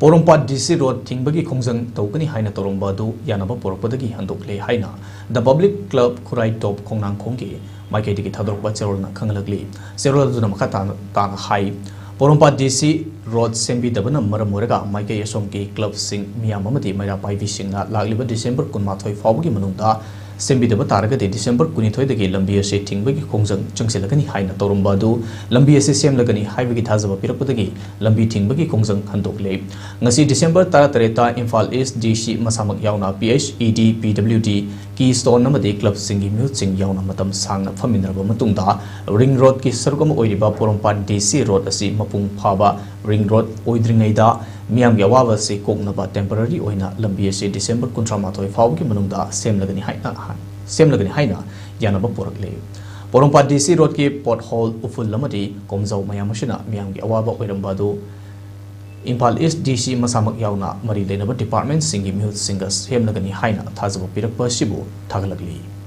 Porompat DC Road Thingbagi Khongjang Tougani Haina Touramba du Yanaba Purakpadagi Handokle Haina The Public Club Kurai Top Khongnang Khonggi Maiketi Thadorpa Cherolna Khangalagli Serol du Namakatan Tan Hai Porompat DC Road Sembi Dabana Maramuraga Maike Yasonki Club Sing Miyamamati Maira Pai Visingna Lagliba December Kunmathoi Fawgi Manungda Sembi Daba Targa de December Kunithoi the Lambia Se Thingbagi Khongjang Changselagani Haina Touramba du Lambia Se Semlagani Highway Thazaba Purakpadagi Lambi Thingbagi Khongjang Handokle Ngasi December Taratareta Imphal East DC Masamak Yauna PHED PWD Keystone Namade Club Singi Mute Sing Yauna Matam Sang Faminaba Matungda Ring Road Ki Sargam Oiriba Porompat DC Road Asi Mapung Phaba Ring Road Oidringaida Miam Yawa se Koknaba temporary Oina Lambia se December Kuntramathoi Fawgi Manungda Semlagani Haina Yanaba Purakle Porompat DC Road ki pothole uful lamadi Komzau Mayamashina Miam Yawa Oirambadu Imphal East DC Masamak Yauna Mari Lenaba Department Singi Mute Singers Hemlagani Haina Thazaba Pirakpa Shibu Thagalagli